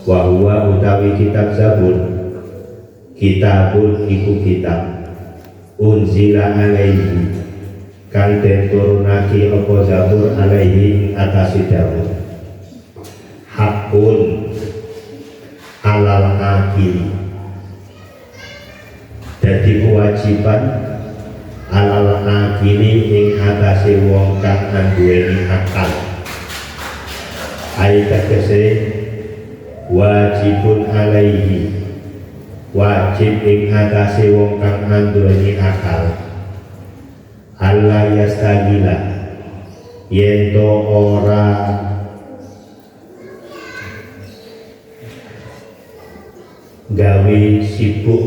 Wa huwa utawi kitab Zabur, kitabun iku kitab unzila alaihi kang den turunake apa Zabur alaihi atase Daud, hakun alal akili, dadi kewajiban alal akili ing atase wong kang anduweni akal. Ayat tegese wajibun alaihi, wajib ing atase wong kang anduweni akal, Allah yastagila yento ora gawe sibuk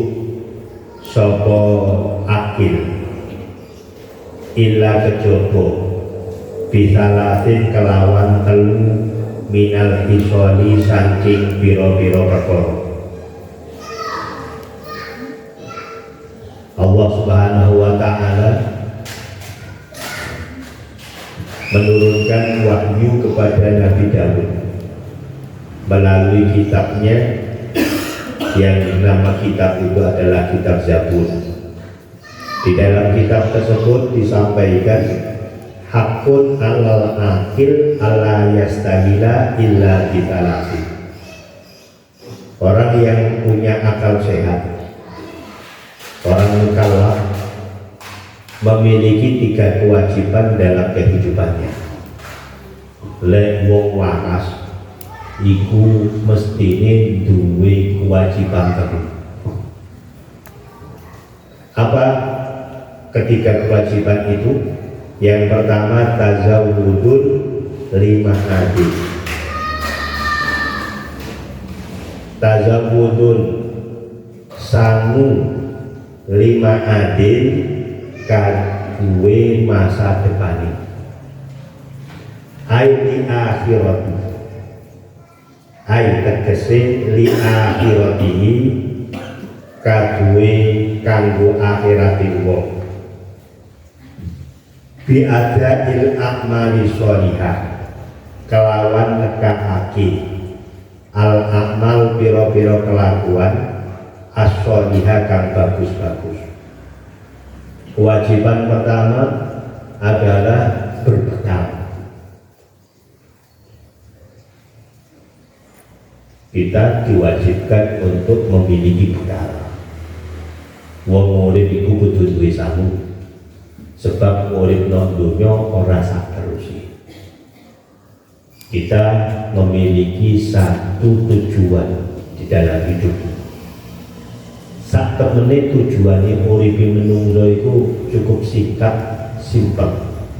sapa akil, illa kejaba bisalatin kelawan telu minal isoli saking biro-biro perkara. Allah Subhanahu wa ta'ala menurunkan wahyu kepada Nabi Daud melalui kitabnya yang nama kitab itu adalah kitab Zabur. Di dalam kitab tersebut disampaikan hakun alal akil alla yastahila illa bitalasi. Orang yang punya akal sehat, orang mukallaf, memiliki tiga kewajiban dalam kehidupannya. Lek wong waras iku mestine duwe kewajiban telu. Apa ketiga kewajiban itu? Yang pertama tazawudun lima hadis. Tazawudun sangu lima adil kadue masa depani. Aiti akhirati, ai tegese li akhiratihi kadue kanggo akhirati wong. Bi adil a'mali sholihah kelawan nekakake al a'mal piro-piro kelakuan as-sholihah kang bagus-bagus. Kewajiban pertama adalah berbekal. Kita diwajibkan untuk memiliki bekal. Wong urip iku kudu duwe sangu. Sebab urip nang donya ora sak teruse. Kita memiliki satu tujuan di dalam hidup. Sak temene tujuane urip menungso iku cukup singkat, simpel.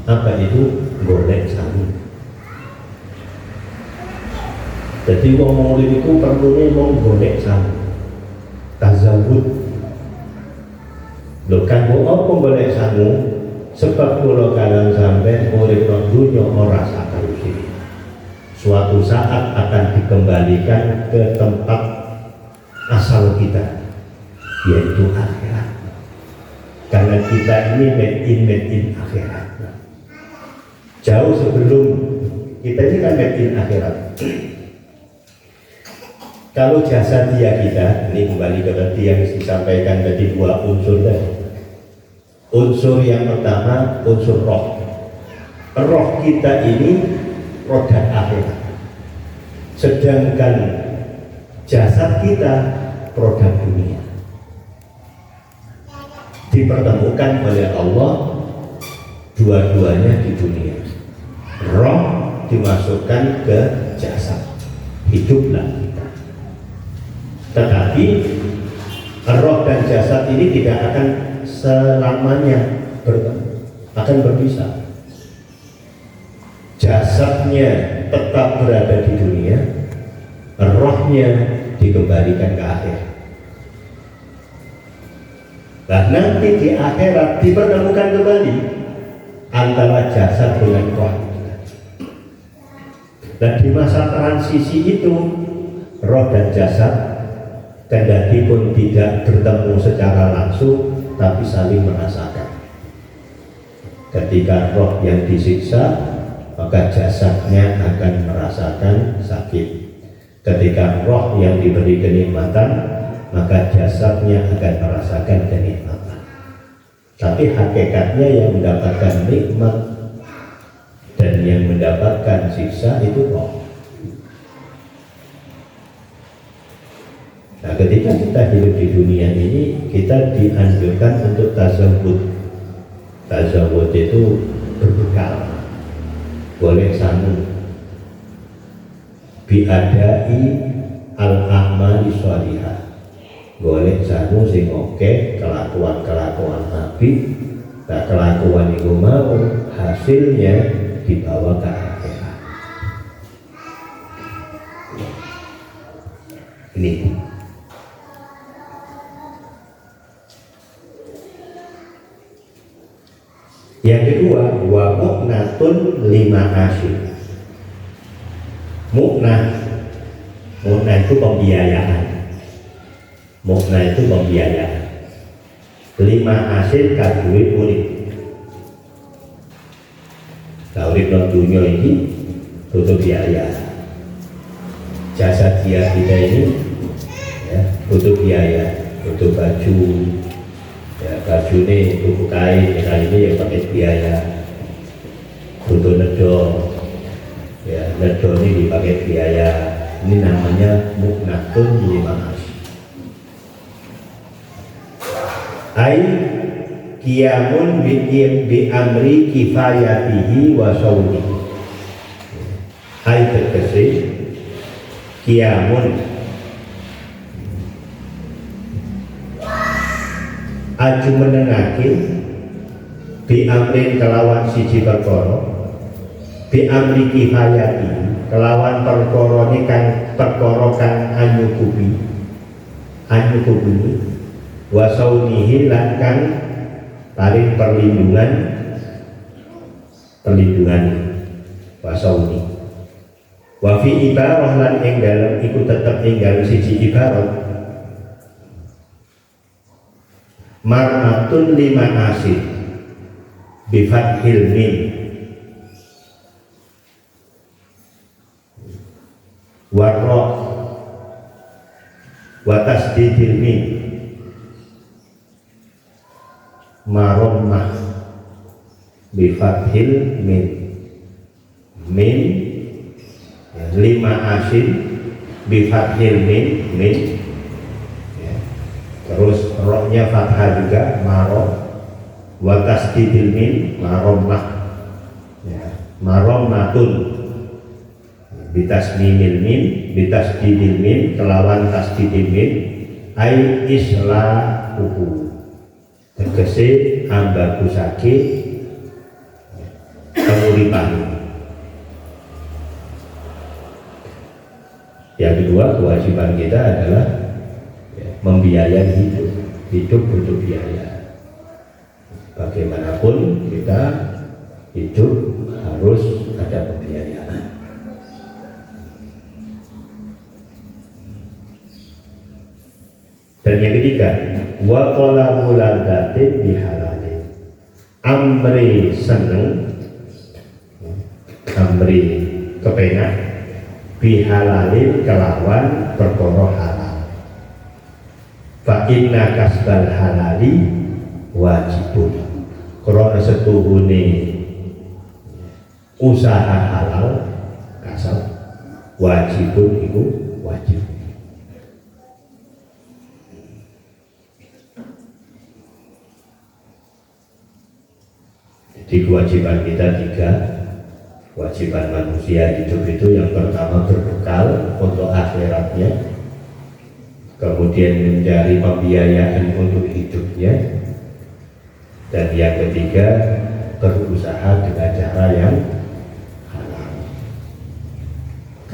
Apa itu? Golek sangu. Jadi wong urip iku perlune mung golek sangu. Tazawud. Lho kanggo apa golek sangu? Sebab kula kadang sampai urip nang dunya ora sak teruse. Suatu saat akan dikembalikan ke tempat asal kita, yaitu akhirat. Karena kita ini made in akhirat. Jauh sebelum kita ini kan made in akhirat. Kalau jasa dia kita, ini kembali ke tadi yang disampaikan tadi dua unsur tadi. Unsur yang pertama, unsur roh. Roh kita ini produk akhirat. Sedangkan jasad kita produk dunia. Dipertemukan oleh Allah dua-duanya di dunia. Roh dimasukkan ke jasad. Hiduplah kita. Tetapi roh dan jasad ini tidak akan selamanya bertemu, akan berpisah. Jasadnya tetap berada di dunia, rohnya dikembalikan ke akhirat. Nah nanti di akhirat dipertemukan kembali antara jasad dengan roh. Dan di masa transisi itu roh dan jasad kendati pun tidak bertemu secara langsung, tapi saling merasakan. Ketika roh yang disiksa, maka jasadnya akan merasakan Ketika roh yang diberi kenikmatan, maka jasadnya akan merasakan kenikmatan. Tapi hakikatnya yang mendapatkan nikmat dan yang mendapatkan siksa itu roh. Nah, ketika kita hidup di dunia ini, kita dianjurkan untuk tazawud. Tazawud itu berbekal, boleh sanggup biadai al-ahmali sholihah, boleh sanggup sing oke kelakuan nabi. Nah, kelakuan itu mau hasilnya dibawa ke akhirat. Ini yang kedua, wa mu'natun lima asyik. Mu'nah itu pembiayaan. Mu'nah itu pembiayaan. Lima asyik kadui urip. Nah, urip non dunia ini butuh biaya. Jasa dia kita ini ya, butuh biaya, butuh baju. Ya, baju ini buku kain ini yang pakai biaya, butuh nedol, ya nedol ini dipakai biaya. Ini namanya mu'natun limanas. Ai kiamun bi amri kifayatihi wa sawnihi. Ai tegese kiamun aju menengake bi amrin kelawan siji perkara, bi amri kifayati kelawan perkara kang anyukupi wa saunihi lan kang paring perlindungan wa sauni wa fi ibarah lan ing dalem iku tetep ing dalem siji ibarat mar'atun lima asih bifathil mim warra wa tasdidil mim marommah bifathil mim lima asih bifathil mim terus rohnya fathah juga marom wa tasdidil min marommah ya, marommatun bitasmimil min bitasdidil min kelawan tasdidil min ai islahuhu tegese ambagusake penguripan. Yang kedua, kewajiban kita adalah membiayai hidup butuh biaya. Bagaimanapun kita hidup harus ada pembiayaan. Dan yang ketiga, wa qalamu ladzatin bihalalin. Amri seneng, amri kepenak bihalalin kelawan perkara halal. Fa inna kasbal halali wajibun. Krana setuhune usaha halal kasab wajibun iku wajib. Jadi kewajiban kita tiga. Kewajiban manusia hidup itu yang pertama berbekal untuk akhiratnya, kemudian mencari pembiayaan untuk hidupnya, dan yang ketiga berusaha dengan cara yang halal.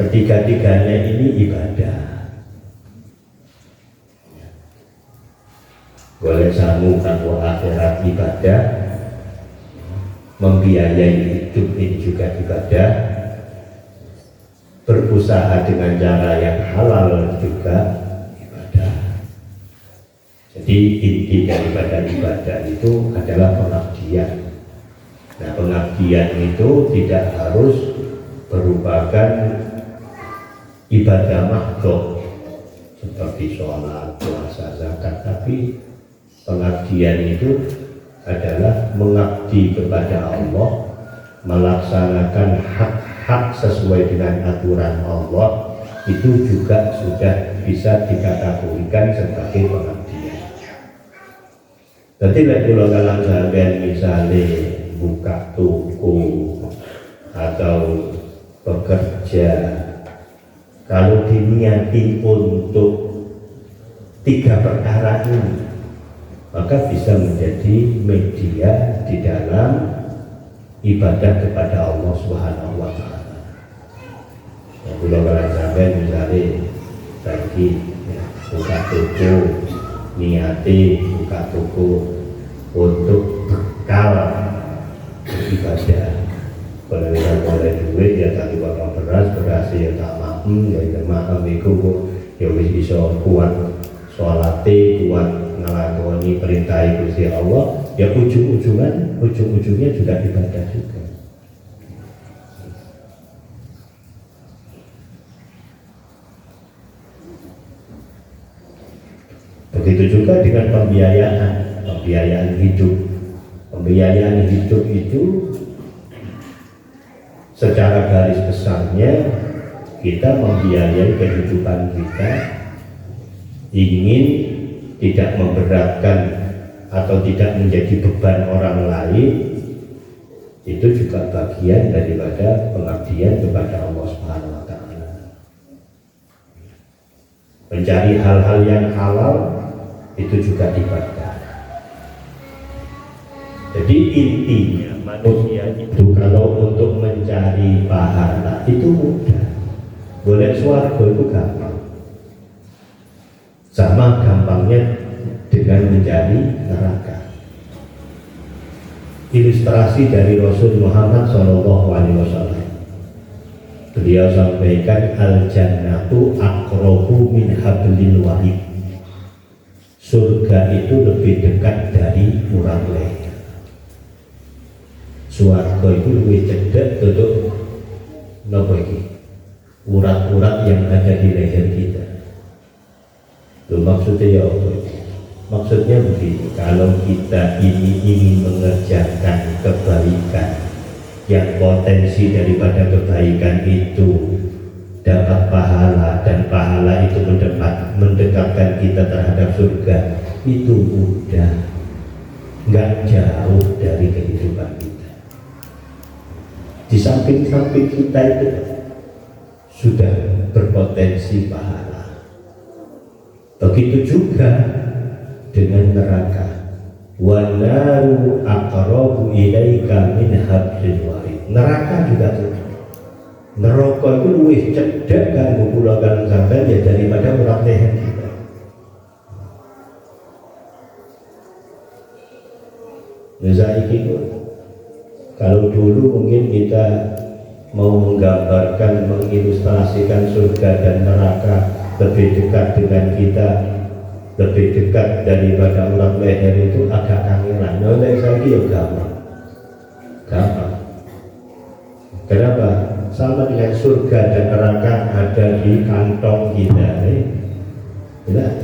Ketiga-tiganya ini ibadah. Boleh sanggup kanggo akhirat ibadah, membiayai hidup ini juga ibadah, berusaha dengan cara yang halal juga ibadah. Jadi inti daripada ibadah itu adalah pengabdian. Nah, pengabdian itu tidak harus merupakan ibadah makhluk seperti sholat, puasa, zakat, tapi pengabdian itu adalah mengabdi kepada Allah, melaksanakan hak-hak sesuai dengan aturan Allah, itu juga sudah bisa dikategorikan sebagai pengabdian. Jadi kalau kalian sampean misalnya buka toko atau bekerja, kalau diniati untuk 3 perkara ini, maka bisa menjadi media di dalam ibadah kepada Allah Subhanahu wa Ta'ala. Kalau kalian sampai misalnya lagi buka toko, niati buka toko untuk bekal ibadah. Kalau kita boleh duit ya tadi bakal beras ya tak maem, ya maem itu ya wis bisa kuat sholati, kuat ngelakoni perintah Gusti Allah, ya ujung-ujungnya juga ibadah juga. Begitu juga dengan pembiayaan hidup. Pembiayaan hidup itu secara garis besarnya kita membiayai kehidupan kita, ingin tidak memberatkan atau tidak menjadi beban orang lain, itu juga bagian daripada pengabdian kepada Allah Subhanahu wa Ta'ala. Mencari hal-hal yang halal itu juga ibadah. Jadi intinya manusia itu kalau untuk mencari pahala itu mudah. Boleh swarga itu gampang. Sama gampangnya dengan mencari neraka. Ilustrasi dari Rasul Muhammad SAW. Beliau sampaikan al-jannatu aqrabu min hablil warid. Surga itu lebih dekat dari urat leher. Swarga itu lebih cedek tutup nopo iki? Urat-urat yang ada di leher kita. Loh, maksudnya ya apa? Maksudnya begini, kalau kita ini ingin mengerjakan kebaikan, yang potensi daripada kebaikan itu dapat pahala, dan pahala itu mendekatkan kita terhadap surga, itu mudah, nggak jauh dari kehidupan kita. Di samping-samping kita itu sudah berpotensi pahala. Begitu juga dengan neraka. Wa naru aqrabu ilaika min hablil warid. Neraka juga neraka itu lebih cedek kan kula sampeyan ya daripada urat leher kita. Misalnya kalau dulu mungkin kita mau menggambarkan, mengilustrasikan surga dan neraka lebih dekat dengan kita, lebih dekat daripada urat leher itu agak kangelan. Nah, saya ya gampang. Kenapa? Sama dengan surga dan neraka ada di kantong kita.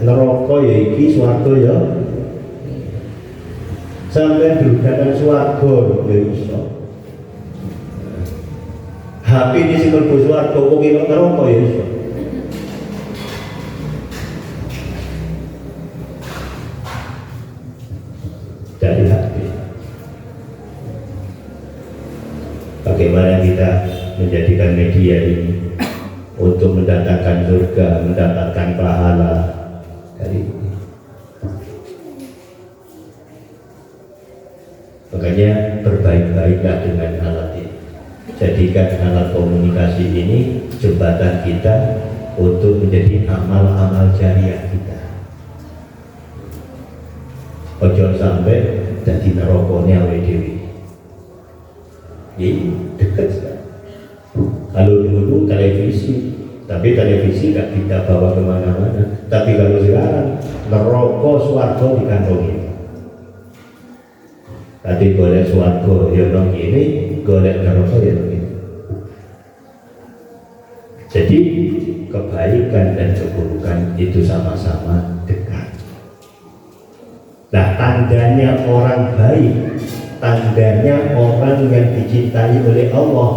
Neraka ya iki, swarga ya. Sampai berudakan swarga ya iso. HP ini sing mlebu swarga kok neraka ya iso. Dari hati. Bagaimana kita menjadikan media ini untuk mendatangkan surga, mendapatkan pahala dari ini. Makanya berbaik-baiklah dengan alat ini. Jadikan alat komunikasi ini jembatan kita untuk menjadi amal-amal jariah kita. Ojo sampai jadi nerokone awake dhewe. Ini dekat sekali. Kalau dulu televisi, tapi televisi nggak kita bawa kemana-mana. Tapi kalau sekarang neraka swarga di kantong ini. Tadi golek swarga ya nang kene, golek neraka ya nang kene. Jadi kebaikan dan keburukan itu sama-sama dekat. Nah, tandanya orang baik, tandanya orang yang dicintai oleh Allah,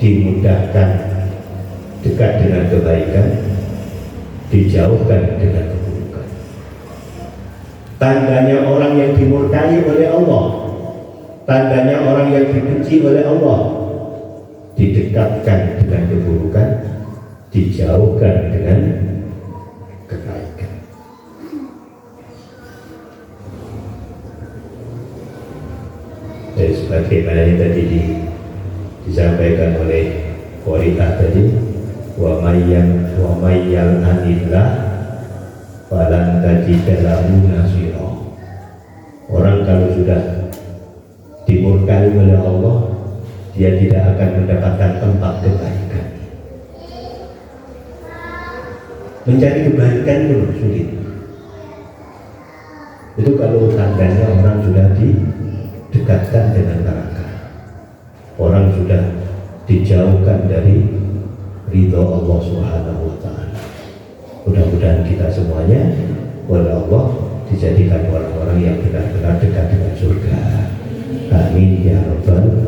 dimudahkan dekat dengan kebaikan, dijauhkan dengan keburukan. Tandanya orang yang dimurkai oleh Allah, tandanya orang yang dibenci oleh Allah, didekatkan dengan keburukan, dijauhkan dengan kebaikan. Jadi sebagaimana yang tadi disampaikan oleh Qori'ah tadi, wa mayyal anillah falan tajida lahu nasira. Orang kalau sudah dimurkai oleh Allah, dia tidak akan mendapatkan tempat kebaikan. Mencari kebaikan itu sulit. Itu kalau tandanya orang sudah didekatkan dengan neraka, orang sudah dijauhkan dari ridho Allah Subhanahu wa Ta'ala. Mudah-mudahan kita semuanya oleh Allah dijadikan orang-orang yang benar-benar dekat dengan surga. Amin ya rabbal